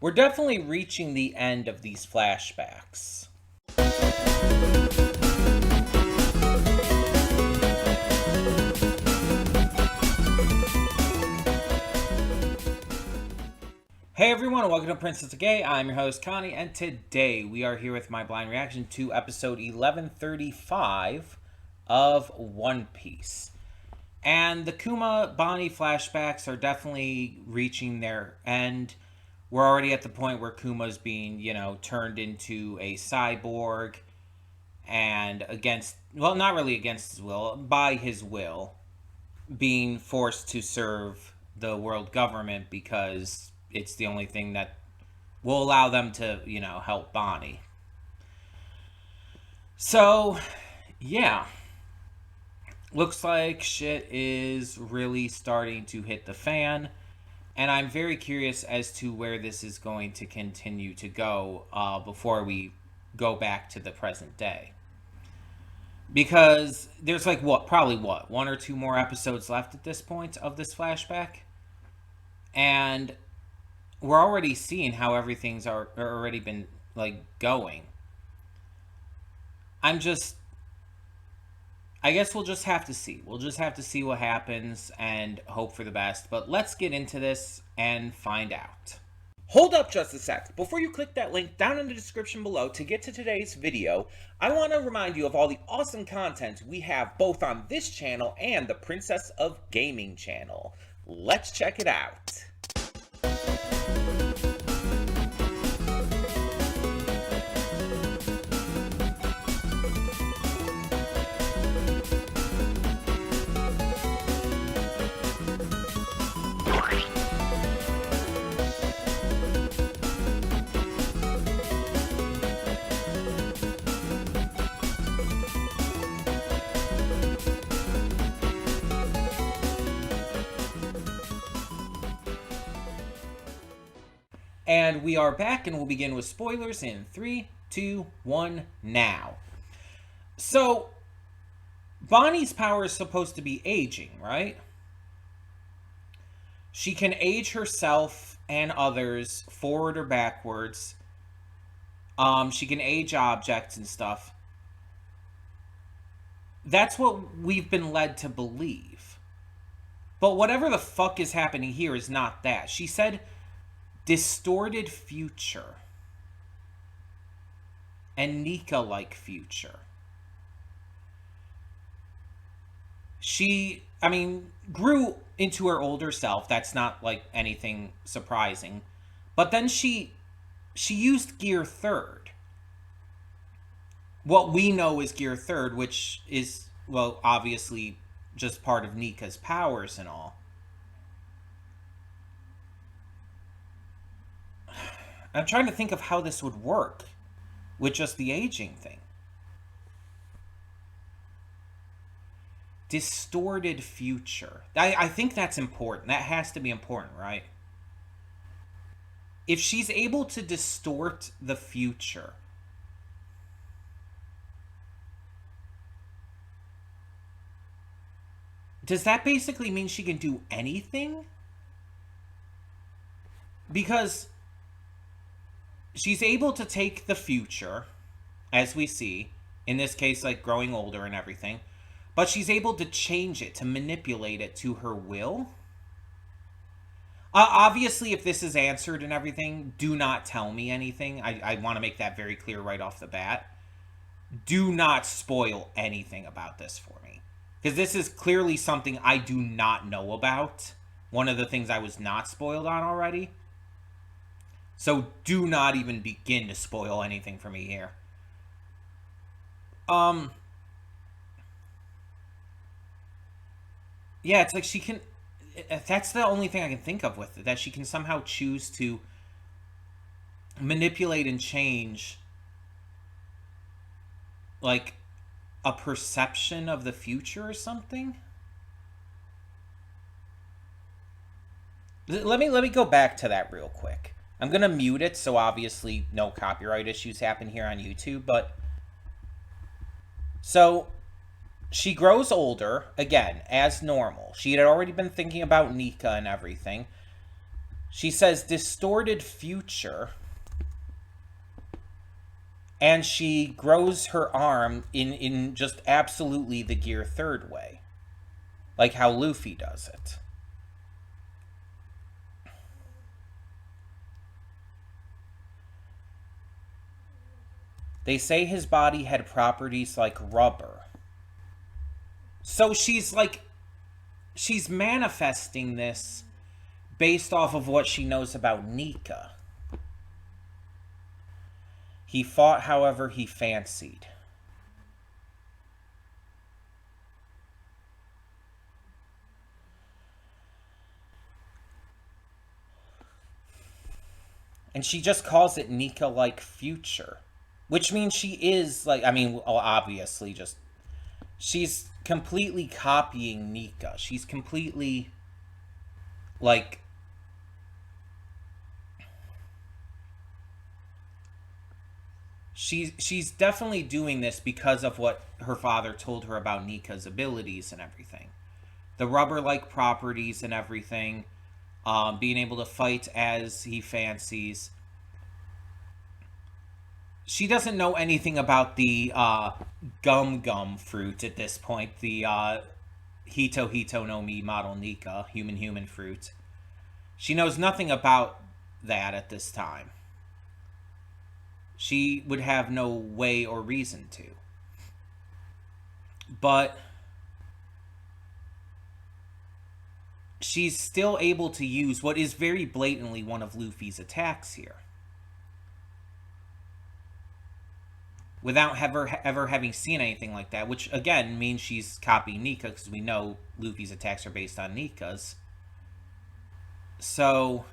We're definitely reaching the end of these flashbacks. Hey everyone, welcome to Princess of Gay. I'm your host Connie, and today we are here with my blind reaction to episode 1135 of One Piece. And the Kuma Bonnie flashbacks are definitely reaching their end. We're already at the point where Kuma's being, turned into a cyborg and not really against his will, by his will, being forced to serve the world government because it's the only thing that will allow them to, help Bonnie. So, yeah. Looks like shit is really starting to hit the fan. And I'm very curious as to where this is going to continue to go before we go back to the present day. Because there's probably one or two more episodes left at this point of this flashback. And we're already seeing how everything's already been, going. I guess we'll just have to see. We'll just have to see what happens and hope for the best. But let's get into this and find out. Hold up just a sec. Before you click that link down in the description below to get to today's video, I want to remind you of all the awesome content we have both on this channel and the Princess of Gaming channel. Let's check it out. And we are back, and we'll begin with spoilers in 3, 2, 1, now. So, Bonnie's power is supposed to be aging, right? She can age herself and others forward or backwards. She can age objects and stuff. That's what we've been led to believe. But whatever the fuck is happening here is not that. She said distorted future and Nika-like future. She, grew into her older self. That's not anything surprising. But then she used Gear Third. What we know is Gear Third, which is, obviously just part of Nika's powers and all. I'm trying to think of how this would work with just the aging thing. Distorted future. I think that's important. That has to be important, right? If she's able to distort the future, does that basically mean she can do anything? Because she's able to take the future, as we see, in this case, growing older and everything, but she's able to change it, to manipulate it to her will. Obviously, if this is answered and everything, do not tell me anything. I want to make that very clear right off the bat. Do not spoil anything about this for me. Because this is clearly something I do not know about. One of the things I was not spoiled on already. So do not even begin to spoil anything for me here. Yeah, it's she can... That's the only thing I can think of with it. That she can somehow choose to manipulate and change, a perception of the future or something. Let me go back to that real quick. I'm going to mute it, so obviously no copyright issues happen here on YouTube, but... So, she grows older, again, as normal. She had already been thinking about Nika and everything. She says distorted future, and she grows her arm in just absolutely the Gear Third way, like how Luffy does it. They say his body had properties like rubber. So she's manifesting this based off of what she knows about Nika. He fought however he fancied. And she just calls it Nika-like future. Which means she is, like, I mean, obviously just... She's completely copying Nika. She's completely, like... She's definitely doing this because of what her father told her about Nika's abilities and everything. The rubber-like properties and everything. Being able to fight as he fancies. She doesn't know anything about the gum fruit at this point. The Hito no Mi model Nika, human fruit. She knows nothing about that at this time. She would have no way or reason to. But she's still able to use what is very blatantly one of Luffy's attacks here, without ever having seen anything like that, which again means she's copying Nika, because we know Luffy's attacks are based on Nika's. So,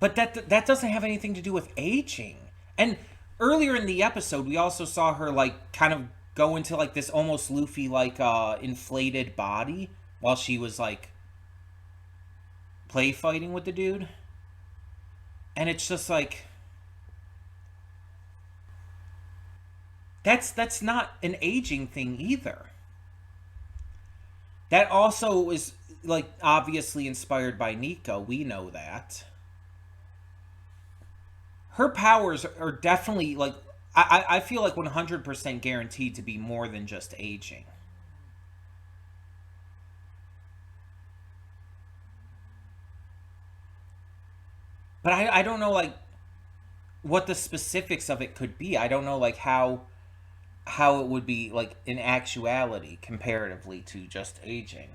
but that doesn't have anything to do with aging. And earlier in the episode, we also saw her, like, kind of go into, like, this almost Luffy-like inflated body while she was, like, play fighting with the dude. And it's just like... That's not an aging thing either. That also is, like, obviously inspired by Nika. We know that. Her powers are definitely, like... I feel like 100% guaranteed to be more than just aging. But I don't know, like, what the specifics of it could be. I don't know, like, how it would be, like, in actuality comparatively to just aging.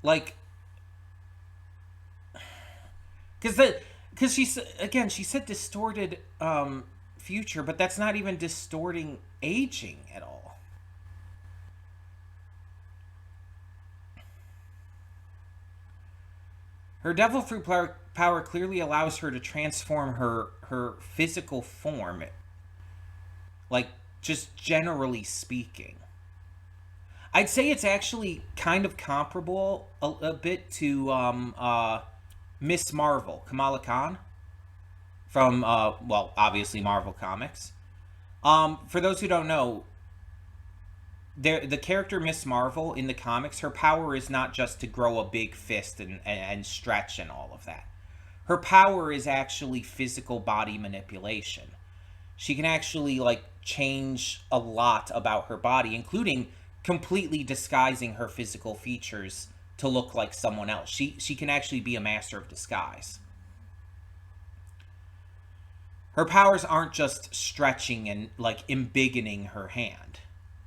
Like, because she said distorted future, but that's not even distorting aging at all. Her devil fruit power clearly allows her to transform her physical form, like, just generally speaking. I'd say it's actually kind of comparable a bit to Miss Marvel, Kamala Khan, from, well, obviously Marvel Comics. For those who don't know, the character Miss Marvel in the comics, her power is not just to grow a big fist and stretch and all of that. Her power is actually physical body manipulation. She can actually, like, change a lot about her body, including completely disguising her physical features to look like someone else. She can actually be a master of disguise. Her powers aren't just stretching and, like, embiggening her hand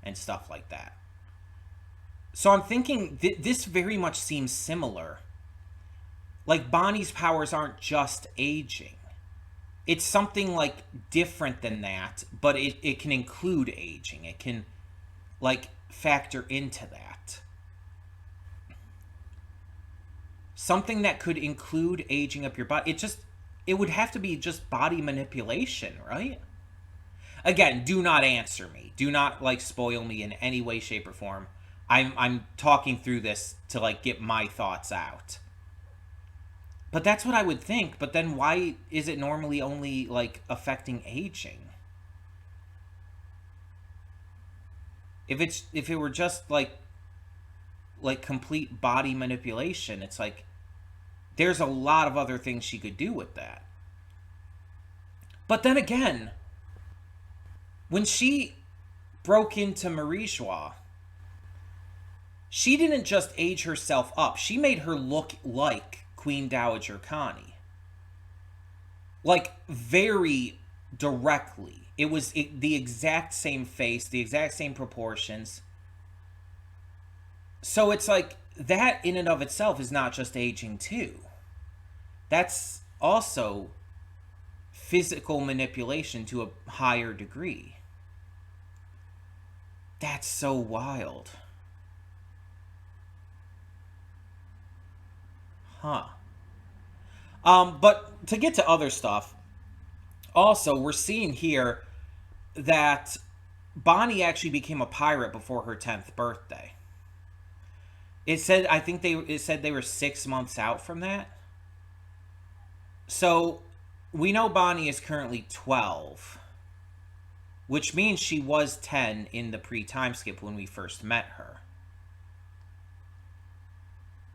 and stuff like that. So I'm thinking this very much seems similar. Like, Bonnie's powers aren't just aging. It's something, like, different than that, but it can include aging. It can, like, factor into that. Something that could include aging up your body. It would have to be just body manipulation, right? Again, do not answer me. Do not, like, spoil me in any way, shape, or form. I'm talking through this to, like, get my thoughts out. But that's what I would think. But then why is it normally only, like, affecting aging? If it were just, like complete body manipulation, it's like, There's a lot of other things she could do with that. But then again, when she broke into Marie Joie, she didn't just age herself up. She made her look like Queen Dowager Connie. Like, very directly. It was the exact same face, the exact same proportions. So it's like, that in and of itself is not just aging too. That's also physical manipulation to a higher degree. That's so wild. Huh. But to get to other stuff, also, we're seeing here that Bonnie actually became a pirate before her 10th birthday. It said, it said they were 6 months out from that. So, we know Bonnie is currently 12, which means she was 10 in the pre-time skip when we first met her.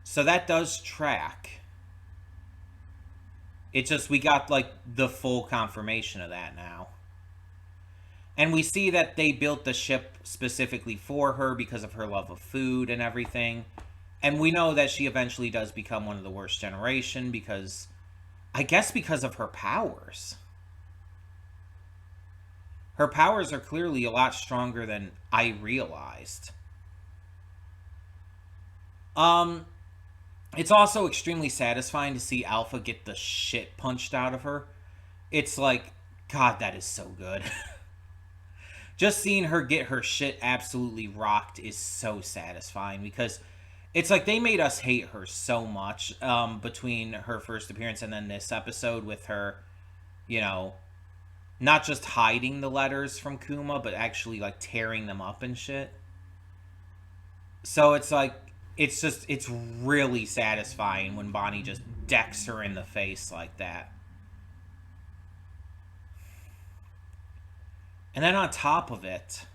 So that does track. It just, we got like the full confirmation of that now. And we see that they built the ship specifically for her because of her love of food and everything. And we know that she eventually does become one of the worst generation because, I guess because of her powers. Her powers are clearly a lot stronger than I realized. It's also extremely satisfying to see Alpha get the shit punched out of her. It's like, God, that is so good. Just seeing her get her shit absolutely rocked is so satisfying because it's like they made us hate her so much between her first appearance and then this episode with her, you know, not just hiding the letters from Kuma, but actually like tearing them up and shit. So it's like, it's really satisfying when Bonnie just decks her in the face like that. And then on top of it,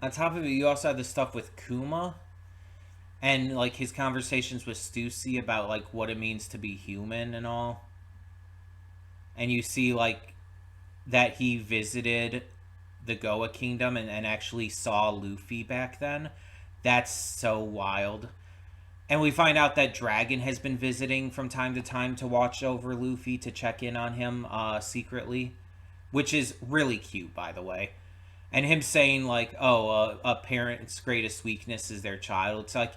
you also have the stuff with Kuma and like his conversations with Stussy about like what it means to be human and all. And you see like that he visited the Goa Kingdom and actually saw Luffy back then. That's so wild. And we find out that Dragon has been visiting from time to time to watch over Luffy, to check in on him secretly, which is really cute, by the way. And him saying like, oh, a parent's greatest weakness is their child. It's like,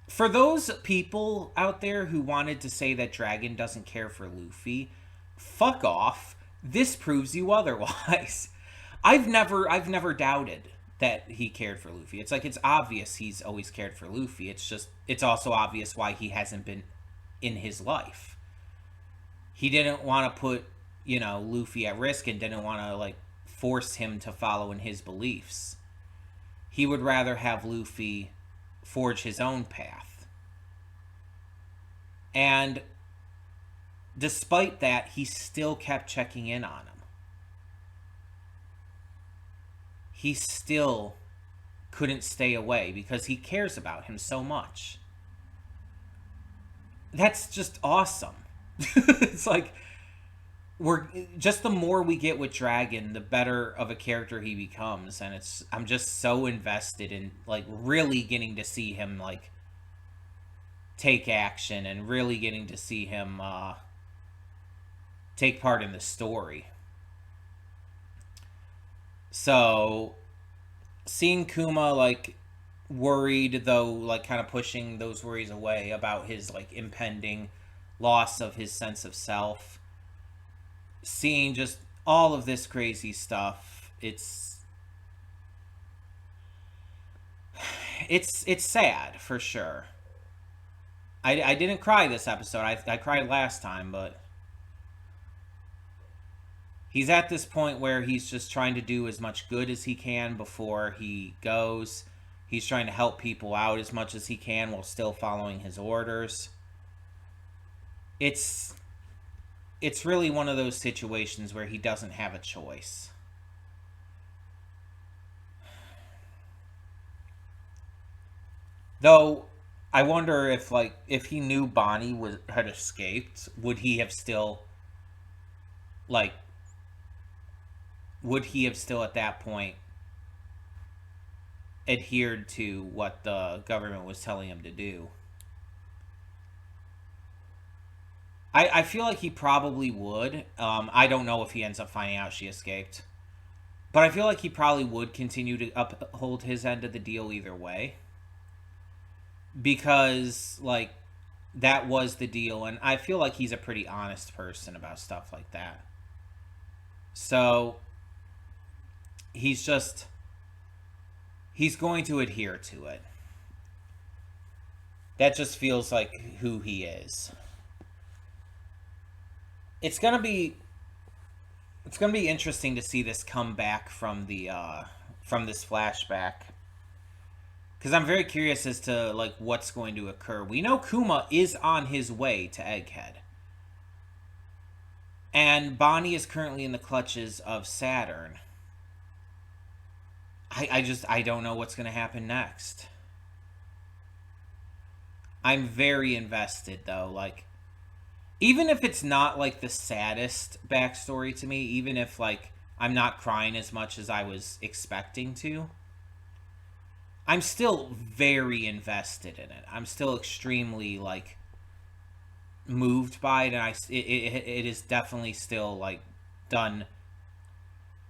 for those people out there who wanted to say that Dragon doesn't care for Luffy, fuck off. This proves you otherwise. I've never doubted that he cared for Luffy. It's like, it's obvious he's always cared for Luffy. It's just, it's also obvious why he hasn't been in his life. He didn't want to put, you know, Luffy at risk and didn't want to like force him to follow in his beliefs. He would rather have Luffy forge his own path. And despite that, he still kept checking in on him. He still couldn't stay away because he cares about him so much. That's just awesome. It's like, we're just, the more we get with Dragon, the better of a character he becomes, and I'm just so invested in like really getting to see him like take action and really getting to see him take part in the story. So seeing Kuma like worried, though, like kind of pushing those worries away about his like impending loss of his sense of self, seeing just all of this crazy stuff, it's sad for sure. I didn't cry this episode. I cried last time, but he's at this point where he's just trying to do as much good as he can before he goes. He's trying to help people out as much as he can while still following his orders. It's really one of those situations where he doesn't have a choice. Though, I wonder if, like, if he knew Bonnie had escaped, would he have still, like, would he have still at that point adhered to what the government was telling him to do? I feel like he probably would. I don't know if he ends up finding out she escaped. But I feel like he probably would continue to uphold his end of the deal either way. Because, like, that was the deal. And I feel like he's a pretty honest person about stuff like that. So, he's going to adhere to it. That just feels like who he is. It's gonna be interesting to see this come back from this flashback, because I'm very curious as to like what's going to occur. We know Kuma is on his way to Egghead, and Bonnie is currently in the clutches of Saturn. I don't know what's going to happen next. I'm very invested though. Like, even if it's not like the saddest backstory to me, even if like I'm not crying as much as I was expecting to, I'm still very invested in it. I'm still extremely like moved by it, and it is definitely still like done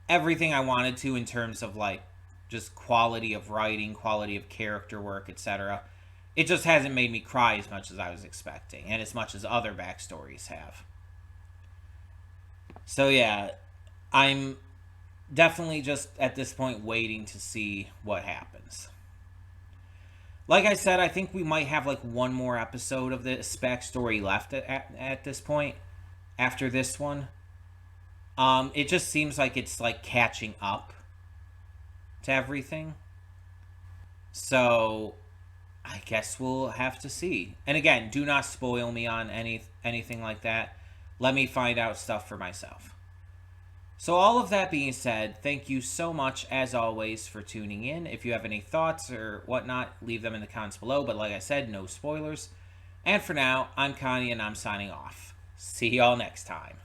everything I wanted to in terms of like just quality of writing, quality of character work, etc. It just hasn't made me cry as much as I was expecting, and as much as other backstories have. So yeah, I'm definitely just at this point waiting to see what happens. Like I said, I think we might have like one more episode of this backstory left at this point after this one. It just seems like it's like catching up to everything. So I guess we'll have to see. And again, do not spoil me on anything like that. Let me find out stuff for myself. So all of that being said, thank you so much, as always, for tuning in. If you have any thoughts or whatnot, leave them in the comments below. But like I said, no spoilers. And for now, I'm Connie, and I'm signing off. See y'all next time.